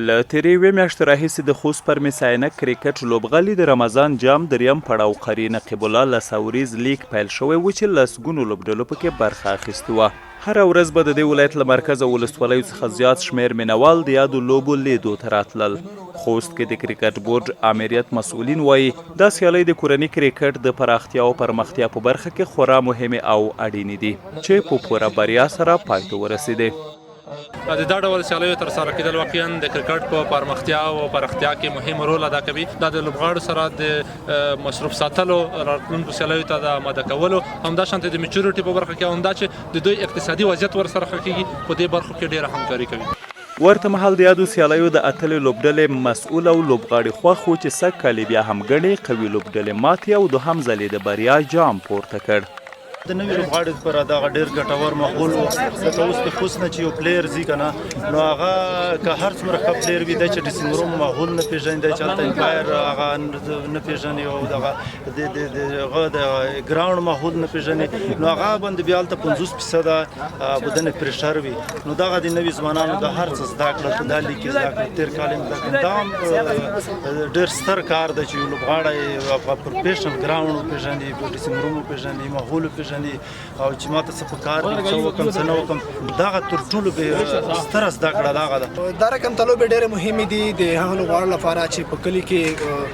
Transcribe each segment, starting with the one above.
له تېرې یوې میاشتې راهیسې د خوست پر میساینک کرکټ لوبغالي د رمضان جام دریم پړاو قرین نقیب الله له ساوریز لیګ پیل شوی و چې لسګونو لوبډلو پکې برخه اخیستې وه. هره ورځ به د دې ولایت له مرکز او ولسوالیو څخه زیات شمېر مینوال د یادو لوبو لیدو ته راتلل. خوست کې د کرکټ بورډ امریت مسؤلین وایي دا سیالۍ د کورني کرکټ د پراختیا او پرمختیا په برخه کې خورا مهمې او اړینې دي چې په پوره بریا سره پای ته ورسېدې. د دا ډول سیالیو ترسره کېدل واقعا د کرکټ په پرمختیا او پراختیا کې مهم رول ادا کوي. دا د لوبغاړو سره د مصروف ساتلو، راتلونکو سیالیو ته د آماده کولو، همداشانته د میچورټي په برخه کې همدا چې د دوی اقتصادي وضعیت ورسره ښه کېږي، په دې برخو کې ډېره همکاري کوي. ورته مهال د یادو سیالیو د اتلې لوبډلې مسؤل او لوبغاړي خوښ و چې سږ کال بیا هم ګڼې قوي لوبډلې ماتې او دوهم ځل یې د بریا جام پورته کړ. د نوي لوبغاړو لپاره دغه ډېر ګټور ماحول و، ځکه اوس د خوست نه چې یو پلیر ځي که نه نو هغه که هر څومره ښه پلیر وي دی چې ډریسینګ روم ماحول نه پېژني، دی چې هلته امپایر هغه نه پېژني او دغه هغه د ګراوند ماحول نه پېژني، نو هغه باندې بیا هلته 50% بدن پرېشر وي. نو دغه د نوي ځوانانو د هر څه زده کړه په دا لیګ کې زده کړه، تېر کال یې زده کړه، دا هم ډېر ستر کار دی چې یو لوبغاړی پروفیشنل ګراوند وپېژني، ډریسینګ روم وپېژني، ماحول وپېژني او چې ماته څه په کار دي څه وکړم څه نه وکړم. دغه تر ټولو ستره زده کړه دغه ده. دا رقم ته لوبې ډېرې مهمې دي د هغو لوبغاړو لپاره چې په کلي کې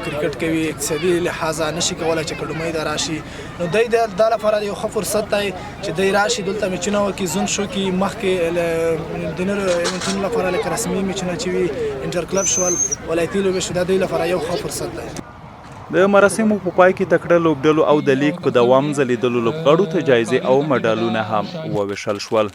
کرکټ کوي، اقتصادي لحاظه نشي کولی چې اکاډمۍ ته راشي، نو دی دا لپاره یو ښه فرصت دی چې دی راشي دلته میچونه وکړي، زون شو کړي، مخکې د نورو ایونټونو لپاره لکه رسمي میچونه چې وي انټر کلب شول، ولایتي لوبې شو، دا دوی لپاره یو ښه فرصت دی. د مراسمو په پای کې تکړه لوبډلو او د لیګ په دوام ځلیدلو لوبغاړو ته جایزې او مډالونه هم وویشل شول.